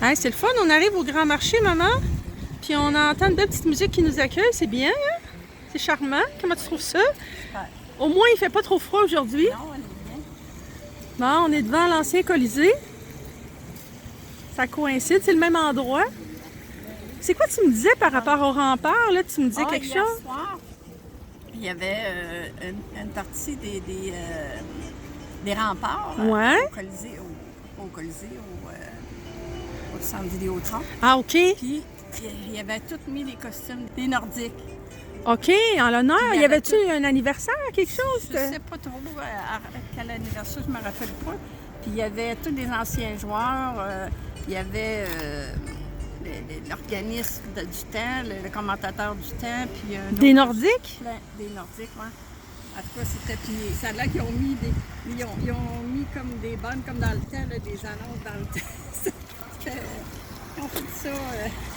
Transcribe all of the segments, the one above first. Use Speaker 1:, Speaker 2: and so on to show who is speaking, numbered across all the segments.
Speaker 1: Hey, c'est le fun, on arrive au Grand Marché, maman. Puis on entend une belle petite musique qui nous accueille, c'est bien, hein? C'est charmant. Comment tu trouves ça? Au moins, il fait pas trop froid aujourd'hui.
Speaker 2: Non, on est bien.
Speaker 1: Bon, on est devant l'ancien Colisée. Ça coïncide, c'est le même endroit. C'est quoi tu me disais par rapport au rempart, là? Tu me disais quelque
Speaker 2: Hier
Speaker 1: chose?
Speaker 2: soir, il y avait une partie des remparts
Speaker 1: Ouais.
Speaker 2: au centre Vidéotron.
Speaker 1: Ah, OK.
Speaker 2: Puis, il y avait tous mis les costumes des Nordiques.
Speaker 1: OK, en l'honneur.
Speaker 2: Il y
Speaker 1: Y avait-tu
Speaker 2: avait
Speaker 1: un anniversaire, quelque chose?
Speaker 2: Je ne sais pas trop à quel anniversaire, je ne me rappelle pas. Puis, il y avait tous les anciens joueurs. Il y avait l'organisme du temps, le commentateur du temps. Puis
Speaker 1: Des Nordiques?
Speaker 2: Des Nordiques, oui. En tout cas, c'était. Puis ça a l'air qu'ils ont mis ils ont mis comme des bonnes, comme dans le temps, là, des annonces dans le temps. Ils ont fait ça.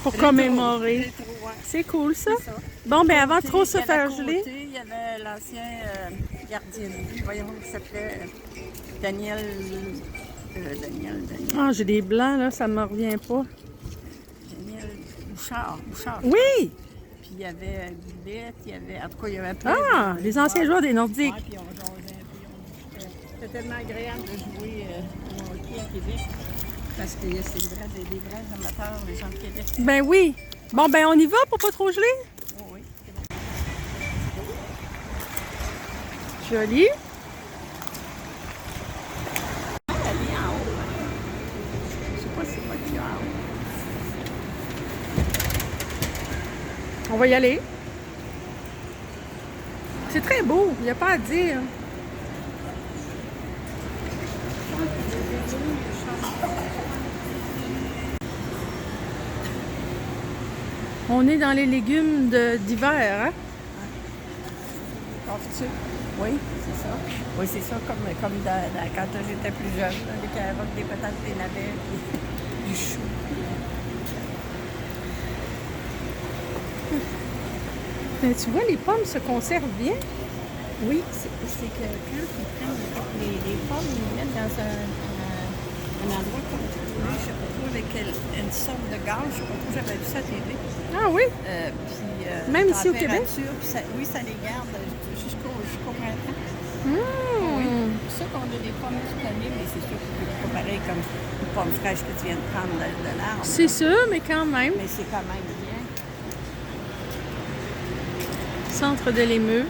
Speaker 1: Pour
Speaker 2: rétro,
Speaker 1: commémorer.
Speaker 2: rétro, ouais.
Speaker 1: C'est cool, ça.
Speaker 2: C'est ça.
Speaker 1: Bon, ben avant de trop se
Speaker 2: Il y avait
Speaker 1: faire
Speaker 2: à côté,
Speaker 1: geler.
Speaker 2: Il y avait l'ancien gardien de but, voyons, il s'appelait Daniel.
Speaker 1: Ah, j'ai des blancs, là, ça me revient pas.
Speaker 2: Daniel Bouchard.
Speaker 1: Oui!
Speaker 2: Puis il y avait Villette, il y avait. En tout cas, il y avait plein
Speaker 1: Ah, les anciens joueurs des Nordiques.
Speaker 2: Ouais, puis on jasait un peu. C'était tellement agréable de jouer au hockey à Québec. Parce que c'est vrai, des vrais amateurs, les gens de Québec.
Speaker 1: Ben oui. Bon, ben on y va pour pas trop geler?
Speaker 2: Oh, oui.
Speaker 1: Joli.
Speaker 2: Elle est en haut. Je sais pas si c'est pas qu'il y a en haut.
Speaker 1: On va y aller. C'est très beau, il n'y a pas à dire. On est dans les légumes d'hiver, hein?
Speaker 2: Confiture. Oui, c'est ça. Oui, c'est ça, comme quand j'étais plus jeune, là, des carottes, des patates, des navets, puis du chou.
Speaker 1: Ben, tu vois, les pommes se conservent bien.
Speaker 2: Oui, c'est que quand ils prennent les pommes, ils les mettent dans un endroit contrôlé, je ne sais pas trop, avec une sorte de gaz, je ne sais pas trop, j'avais vu ça à la télé.
Speaker 1: Ah oui? Même ici au Québec?
Speaker 2: Puis oui, ça les garde jusqu'au printemps.
Speaker 1: Mmh.
Speaker 2: Oui, c'est ça qu'on a des pommes toute l'année, mais c'est sûr que c'est pas pareil comme une pomme fraîche que tu viens de prendre de l'arbre.
Speaker 1: C'est sûr, mais quand même.
Speaker 2: Mais c'est quand même bien.
Speaker 1: Centre de l'émeu.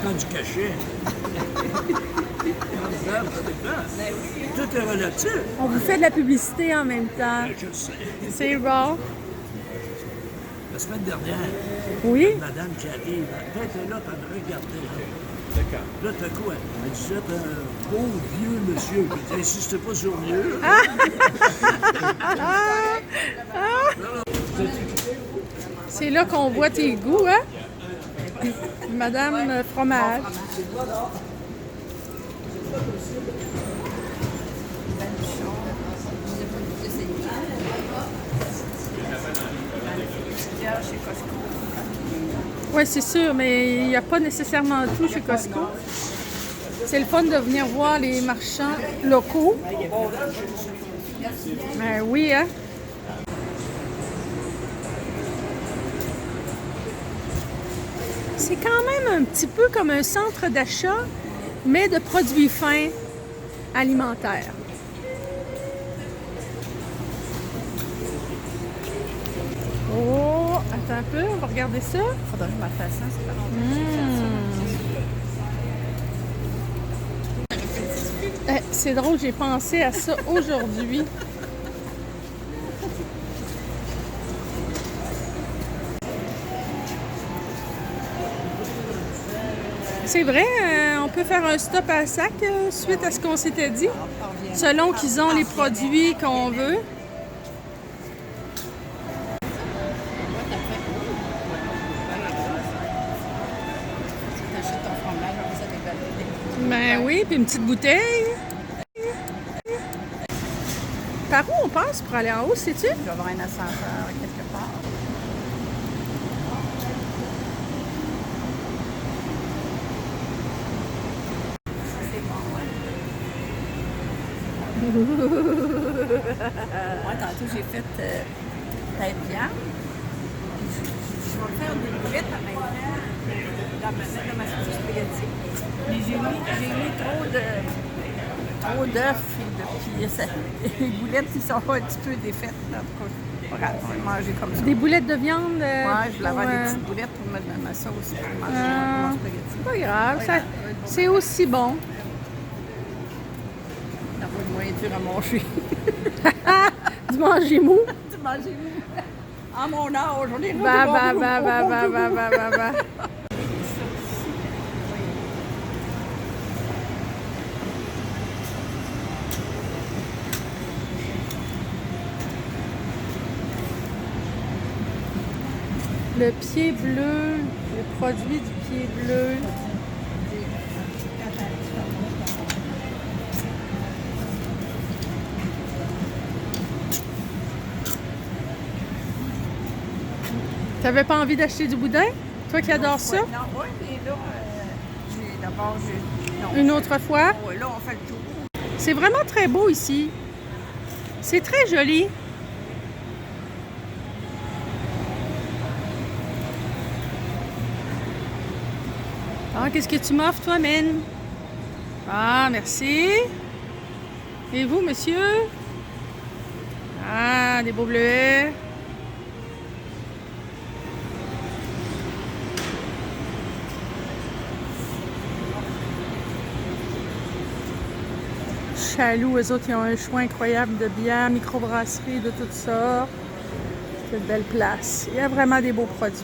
Speaker 3: Quand du cachet. Tout est relatif.
Speaker 1: On vous fait de la publicité en même temps.
Speaker 3: Je sais.
Speaker 1: C'est bon.
Speaker 3: La semaine dernière,
Speaker 1: Oui?
Speaker 3: une madame qui arrive, elle était là pour me regarder. D'accord. Là, t'as quoi? Elle dit, vous êtes un beau vieux monsieur. Je dis, insistez pas sur vieux.
Speaker 1: C'est là qu'on voit tes goûts, hein? Madame Fromage.
Speaker 2: Chez Costco.
Speaker 1: Oui, c'est sûr, mais il n'y a pas nécessairement tout chez Costco. C'est le fun de venir voir les marchands locaux. Ben oui, hein? C'est quand même un petit peu comme un centre d'achat, mais de produits fins alimentaires. Oh, attends un peu, on va regarder ça.
Speaker 2: Faudrait que je me fasse ça, c'est pas longtemps que j'ai fait ça.
Speaker 1: C'est drôle, j'ai pensé à ça aujourd'hui. C'est vrai, on peut faire un stop à sac suite à ce qu'on s'était dit, selon qu'ils ont les produits qu'on veut.
Speaker 2: T'achètes ton fromage, après ça, t'es validé.
Speaker 1: Ben oui, puis une petite bouteille. Par où on passe pour aller en haut, sais-tu?
Speaker 2: Il doit y avoir un ascenseur quelque part. Moi, tantôt, j'ai fait tête viande. Je vais faire des boulettes en même temps dans ma sauce spaghetti. Mais j'ai mis trop d'œufs. Puis les boulettes, ils sont un petit peu défaites. Là. On va manger comme ça.
Speaker 1: Des boulettes de viande?
Speaker 2: Ouais, je voulais avoir des petites boulettes pour mettre dans ma sauce pour manger mon spaghetti.
Speaker 1: C'est pas grave, c'est aussi bon.
Speaker 2: Ça va être moins dur à manger.
Speaker 1: Du manger mou.
Speaker 2: Tu manges mou. À mon âge, on est
Speaker 1: Bah. Le pied bleu, le produit du pied bleu. T'avais pas envie d'acheter du boudin? Toi qui adores ça?
Speaker 2: Non, oui, mais là, d'abord, non.
Speaker 1: Une autre fois?
Speaker 2: Oui, là, on fait le tour.
Speaker 1: C'est vraiment très beau ici. C'est très joli. Ah, qu'est-ce que tu m'offres, toi, Mine? Ah, merci. Et vous, monsieur? Ah, des beaux bleuets. Chaloux, eux autres, ils ont un choix incroyable de bières, microbrasserie, de tout ça. C'est une belle place. Il y a vraiment des beaux produits.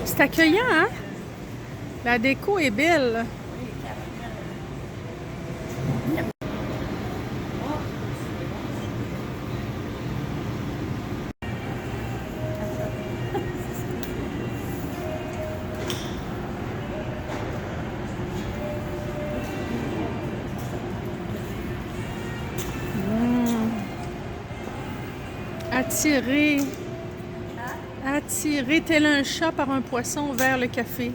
Speaker 1: C'est accueillant, hein? La déco est belle. Attiré tel un chat par un poisson vers le café.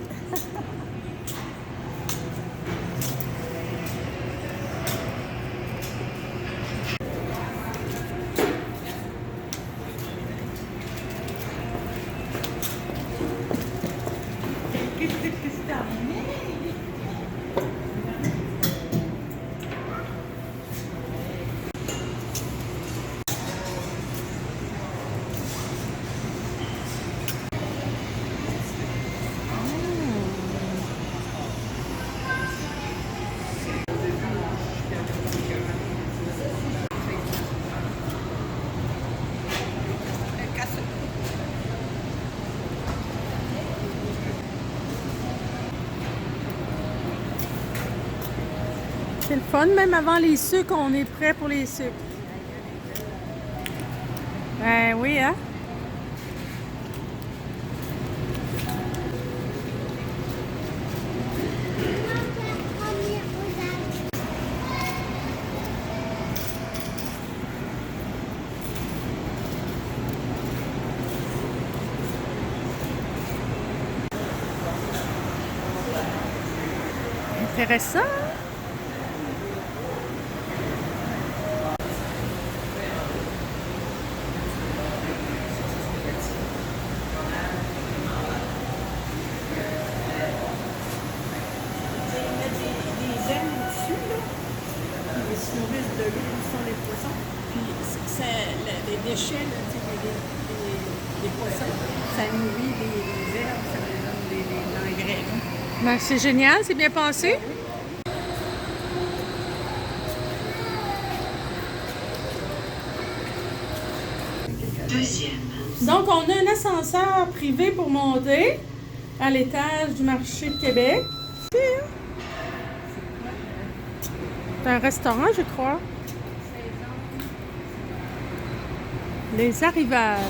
Speaker 1: C'est le fun, même avant les sucres, on est prêt pour les sucres. Ben oui, hein? Intéressant.
Speaker 2: De l'eau où sont les poissons. Puis les déchets, là, des poissons, ça nourrit les herbes, ça leur donne l'engrais.
Speaker 1: Ben, c'est génial, c'est bien pensé. Donc, on a un ascenseur privé pour monter à l'étage du marché de Québec. C'est un restaurant, je crois. Les arrivages.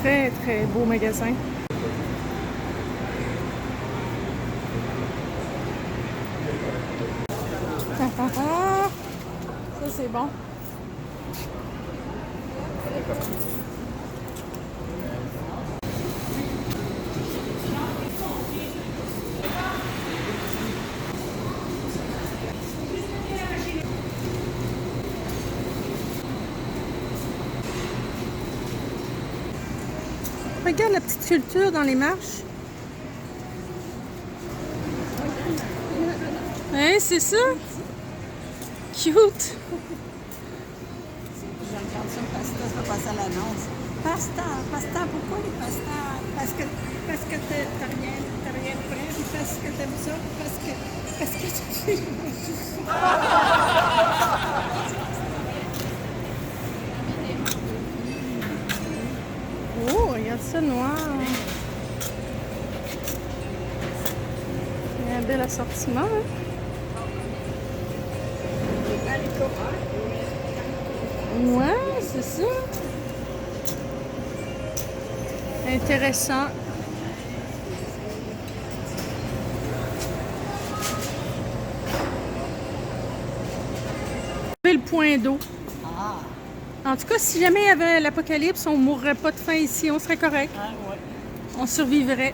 Speaker 1: Très, très beau magasin. Ça, c'est bon. Regarde la petite culture dans les marches. Hein, c'est ça? Cute!
Speaker 2: Je regarde ça, pasta, je vais passer à l'annonce. Pasta, pourquoi les pasta? Parce que t'as rien prêt, puis parce que t'aimes ça, parce que tu
Speaker 1: Oh, regarde ça noir! Il y a un bel assortiment, hein? Ouais, c'est ça. Intéressant. Le point d'eau. En tout cas, si jamais il y avait l'apocalypse, on ne mourrait pas de faim ici, on serait correct.
Speaker 2: Ah, ouais.
Speaker 1: On survivrait.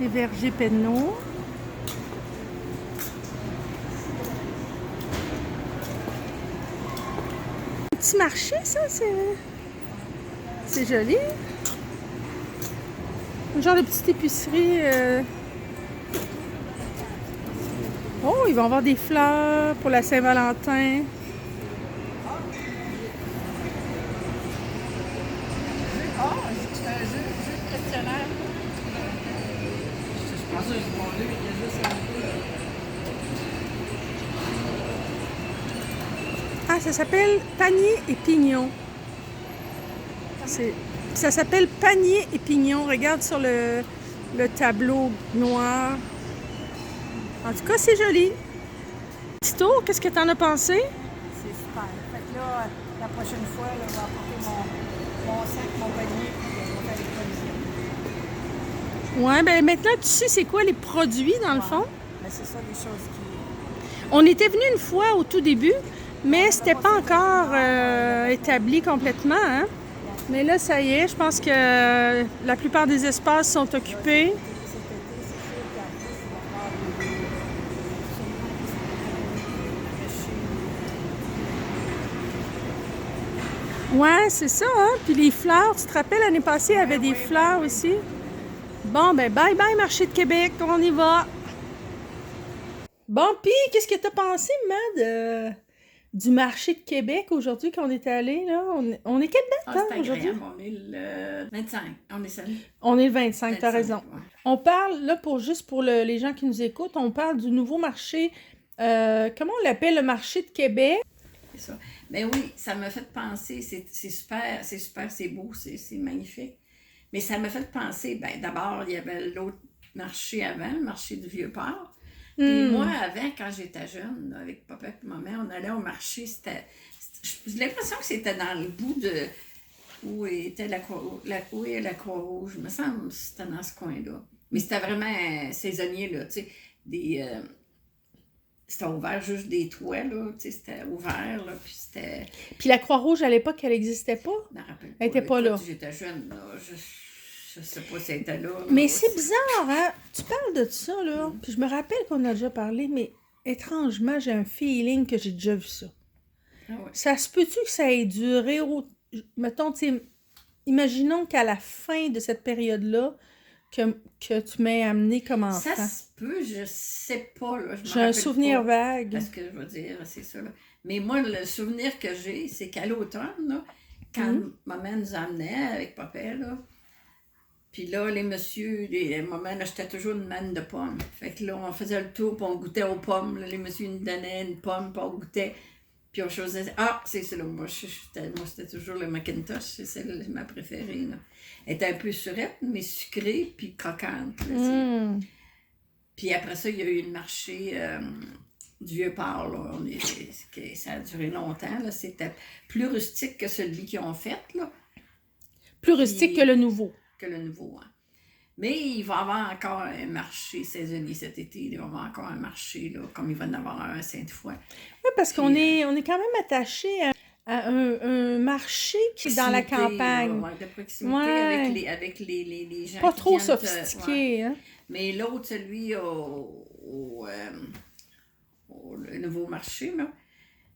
Speaker 1: Les vergers Penneau. Un petit marché, ça, c'est joli. Un genre de petite épicerie. Oh, ils vont avoir des fleurs pour la Saint-Valentin.
Speaker 2: C'est un jeu de questionnaire. Je pense que c'est bon, il y a juste un peu.
Speaker 1: Ah, ça s'appelle Panier et Pignon. Ça s'appelle Panier et Pignon. Regarde sur le tableau noir. En tout cas, c'est joli. Petit tour, qu'est-ce que tu en as pensé?
Speaker 2: C'est super. Fait que là, la prochaine fois, là, je vais apporter mon sac, mon panier, puis on va faire les provisions.
Speaker 1: Ouais, ben maintenant, tu sais c'est quoi les produits, dans le fond?
Speaker 2: Mais c'est ça, les choses qui...
Speaker 1: On était venu une fois au tout début, mais c'était pas encore établi complètement, hein? Mais là, ça y est, je pense que la plupart des espaces sont occupés. Ouais, c'est ça, hein? Puis les fleurs, tu te rappelles, l'année passée, il y avait des fleurs aussi. Bon, ben bye bye, Marché de Québec, on y va. Bon, puis, qu'est-ce que t'as pensé, Mad, du Marché de Québec aujourd'hui quand on est allé, là? On est quelle date, hein,
Speaker 2: c'est
Speaker 1: aujourd'hui?
Speaker 2: agréable. On est le 25. On est samedi.
Speaker 1: On est le 25, t'as
Speaker 2: 25,
Speaker 1: raison.
Speaker 2: ouais.
Speaker 1: On parle, là, juste pour les gens qui nous écoutent, on parle du nouveau marché, comment on l'appelle, le Marché de Québec?
Speaker 2: C'est ça. Mais oui, ça m'a fait penser, c'est super, c'est beau, c'est magnifique. Mais ça m'a fait penser, ben d'abord, il y avait l'autre marché avant, le marché du Vieux-Port. Puis moi, avant, quand j'étais jeune, là, avec papa et maman, on allait au marché, j'ai l'impression que c'était dans le bout de où était la Croix-Rouge. Il me semble que c'était dans ce coin-là. Mais c'était vraiment saisonnier, là, tu sais, c'était ouvert, juste des toits, là, tu sais, c'était ouvert, là, puis c'était...
Speaker 1: Puis la Croix-Rouge, à l'époque, elle n'existait pas?
Speaker 2: Je me rappelle pas.
Speaker 1: Elle était pas là.
Speaker 2: J'étais jeune, là, je sais pas si elle était là.
Speaker 1: Mais
Speaker 2: là,
Speaker 1: c'est bizarre, hein? Tu parles de ça, là. Puis je me rappelle qu'on a déjà parlé, mais étrangement, j'ai un feeling que j'ai déjà vu ça.
Speaker 2: Ah ouais.
Speaker 1: Ça se peut-tu que ça ait duré mettons, tu sais, imaginons qu'à la fin de cette période-là, que tu m'aies amené comme enfant.
Speaker 2: Ça se peut, je sais pas, là.
Speaker 1: J'ai un souvenir
Speaker 2: pas,
Speaker 1: vague.
Speaker 2: parce que je veux dire, c'est ça, là. Mais moi, le souvenir que j'ai, c'est qu'à l'automne, là, quand maman nous emmenait avec papa, là, puis là, les maman achetait toujours une manne de pommes. Fait que là, on faisait le tour, puis on goûtait aux pommes. Là, les messieurs nous donnaient une pomme, puis on goûtait. Puis on choisissait. Ah, c'est celle-là. Moi, c'était toujours le Macintosh. C'est celle ma préférée. Là. Elle était un peu surette, mais sucrée, puis croquante. Là, Puis après ça, il y a eu le marché du Vieux-Port. Là. Ça a duré longtemps. Là. C'était plus rustique que celui qu'ils ont fait. Là.
Speaker 1: Plus rustique que le nouveau.
Speaker 2: Que le nouveau. Hein. Mais il va y avoir encore un marché saisonnier cet été. Il va y avoir encore un marché, là, comme il va y en avoir un à Sainte-Foy.
Speaker 1: Oui, parce qu'on est quand même attaché à un marché qui est dans la campagne.
Speaker 2: De proximité
Speaker 1: Ouais.
Speaker 2: avec les gens
Speaker 1: Pas
Speaker 2: qui
Speaker 1: trop
Speaker 2: viennent
Speaker 1: sophistiqué, hein?
Speaker 2: Mais l'autre, celui le nouveau marché, là,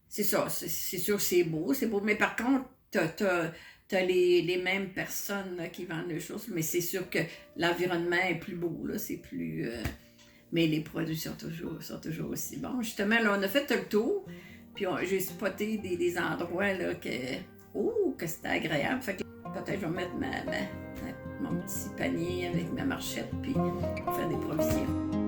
Speaker 2: c'est ça. C'est sûr que c'est beau. Mais par contre, t'as les mêmes personnes là, qui vendent les choses. Mais c'est sûr que l'environnement est plus beau, là. C'est plus... mais les produits sont toujours aussi bons. Justement, là, on a fait le tour. Puis j'ai spoté des endroits là, que c'était agréable. Fait que peut-être je vais mettre mon petit panier avec ma marchette puis faire des provisions.